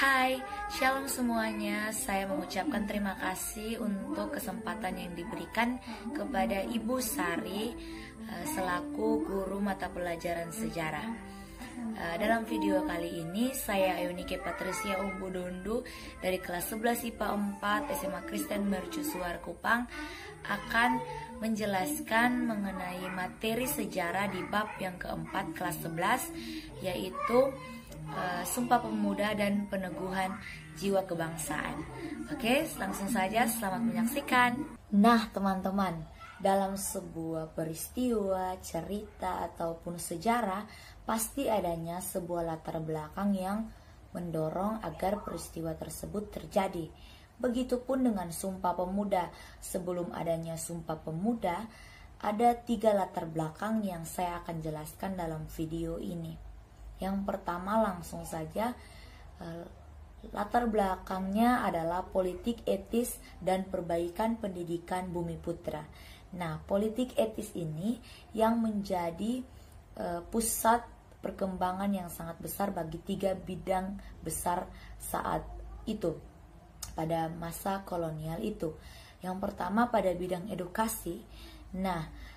Hai, shalom semuanya. Saya mengucapkan terima kasih untuk kesempatan yang diberikan kepada Ibu Sari selaku guru mata pelajaran sejarah. Dalam video kali ini saya Ayunike Patricia Umbudundu dari kelas 11 IPA 4 SMA Kristen Mercusuar Kupang akan menjelaskan mengenai materi sejarah di bab yang keempat kelas 11, yaitu Sumpah Pemuda dan Peneguhan Jiwa Kebangsaan. Oke, langsung saja, selamat menyaksikan. Nah teman-teman, dalam sebuah peristiwa, cerita, ataupun sejarah, pasti adanya sebuah latar belakang yang mendorong agar peristiwa tersebut terjadi. Begitupun dengan Sumpah Pemuda. Sebelum adanya Sumpah Pemuda, ada 3 latar belakang yang saya akan jelaskan dalam video ini. Yang pertama, langsung saja, latar belakangnya adalah politik etis dan perbaikan pendidikan Bumiputra. Nah, politik etis ini yang menjadi pusat perkembangan yang sangat besar bagi 3 bidang besar saat itu, pada masa kolonial itu. Yang pertama pada bidang edukasi. Nah,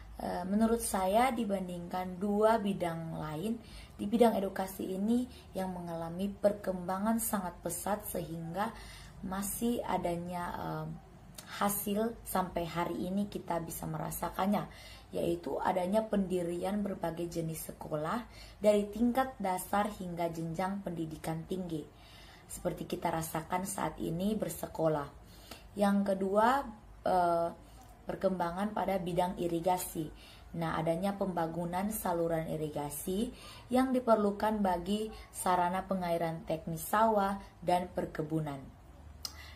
menurut saya dibandingkan 2 bidang lain, di bidang edukasi ini yang mengalami perkembangan sangat pesat sehingga masih adanya hasil sampai hari ini kita bisa merasakannya, yaitu adanya pendirian berbagai jenis sekolah dari tingkat dasar hingga jenjang pendidikan tinggi, seperti kita rasakan saat ini bersekolah. Yang kedua, perkembangan pada bidang irigasi. Nah, adanya pembangunan saluran irigasi yang diperlukan bagi sarana pengairan teknis sawah dan perkebunan.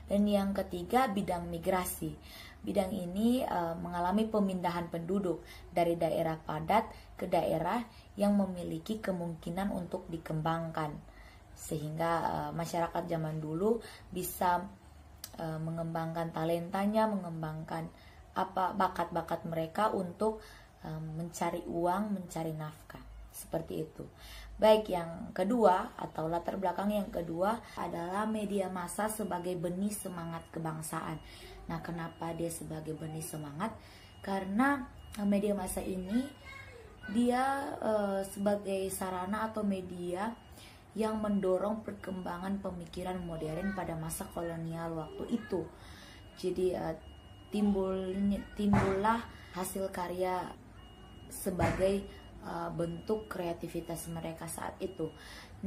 Dan yang ketiga, bidang migrasi. Bidang ini mengalami pemindahan penduduk dari daerah padat ke daerah yang memiliki kemungkinan untuk dikembangkan, sehingga masyarakat zaman dulu bisa mengembangkan talentanya, mengembangkan bakat-bakat mereka untuk mencari uang, mencari nafkah, seperti itu. Baik, yang kedua atau latar belakang yang kedua adalah media massa sebagai benih semangat kebangsaan. Nah, kenapa dia sebagai benih semangat? Karena media massa ini dia sebagai sarana atau media yang mendorong perkembangan pemikiran modern pada masa kolonial waktu itu. Jadi timbullah hasil karya sebagai bentuk kreativitas mereka saat itu.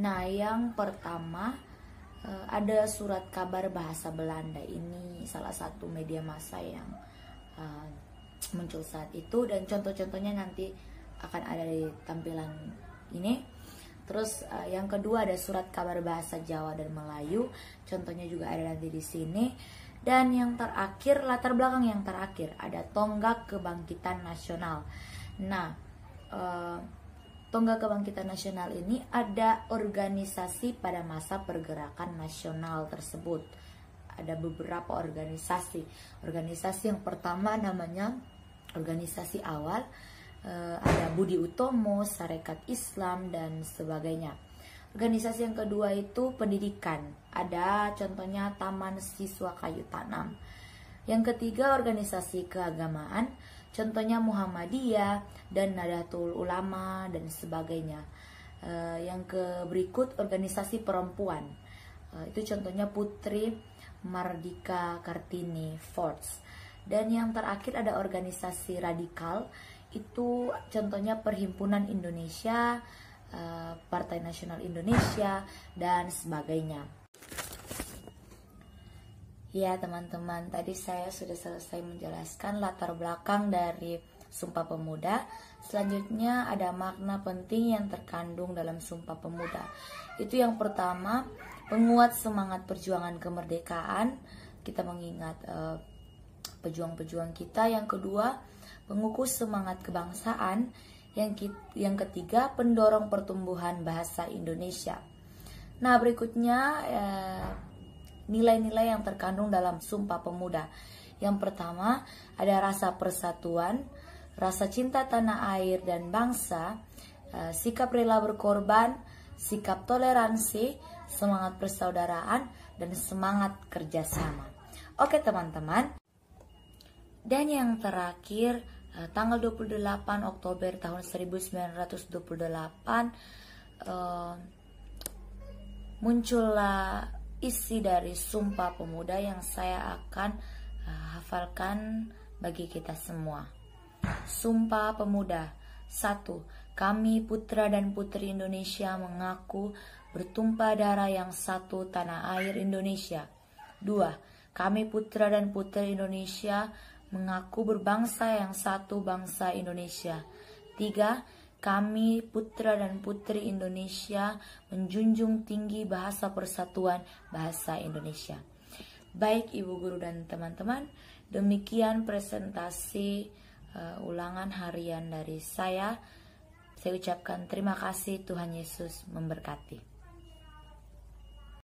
Nah, yang pertama ada surat kabar bahasa Belanda. Ini salah satu media massa yang muncul saat itu, dan contoh-contohnya nanti akan ada di tampilan ini. Terus yang kedua ada surat kabar bahasa Jawa dan Melayu, contohnya juga ada nanti di sini. Dan yang terakhir, latar belakang yang terakhir, ada Tonggak Kebangkitan Nasional. Nah, Tonggak Kebangkitan Nasional ini ada organisasi pada masa pergerakan nasional tersebut. Ada beberapa organisasi. Organisasi yang pertama namanya organisasi awal, ada Budi Utomo, Sarekat Islam, dan sebagainya. Organisasi yang kedua itu pendidikan. Ada contohnya Taman Siswa Kayu Tanam. Yang ketiga organisasi keagamaan, contohnya Muhammadiyah dan Nahdlatul Ulama dan sebagainya. Yang berikut organisasi perempuan. Itu contohnya Putri Mardika Kartini Force. Dan yang terakhir ada organisasi radikal. Itu contohnya Perhimpunan Indonesia, Partai Nasional Indonesia, dan sebagainya. Ya teman-teman, tadi saya sudah selesai menjelaskan latar belakang dari Sumpah Pemuda. Selanjutnya ada makna penting yang terkandung dalam Sumpah Pemuda. Itu yang pertama, penguat semangat perjuangan kemerdekaan. Kita mengingat pejuang-pejuang kita. Yang kedua, pengukus semangat kebangsaan. Yang ketiga, pendorong pertumbuhan bahasa Indonesia. Nah, berikutnya nilai-nilai yang terkandung dalam Sumpah Pemuda. Yang pertama, ada rasa persatuan, rasa cinta tanah air dan bangsa, sikap rela berkorban, sikap toleransi, semangat persaudaraan, dan semangat kerjasama. Oke teman-teman. Dan yang terakhir, tanggal 28 Oktober tahun 1928 muncullah isi dari Sumpah Pemuda yang saya akan hafalkan bagi kita semua. Sumpah Pemuda. 1. Kami putra dan putri Indonesia mengaku bertumpah darah yang satu tanah air Indonesia. 2. Kami putra dan putri Indonesia mengaku berbangsa yang satu, bangsa Indonesia. 3. Kami putra dan putri Indonesia menjunjung tinggi bahasa persatuan, bahasa Indonesia. Baik Ibu Guru dan teman-teman, demikian presentasi ulangan harian dari saya. Saya ucapkan terima kasih, Tuhan Yesus memberkati.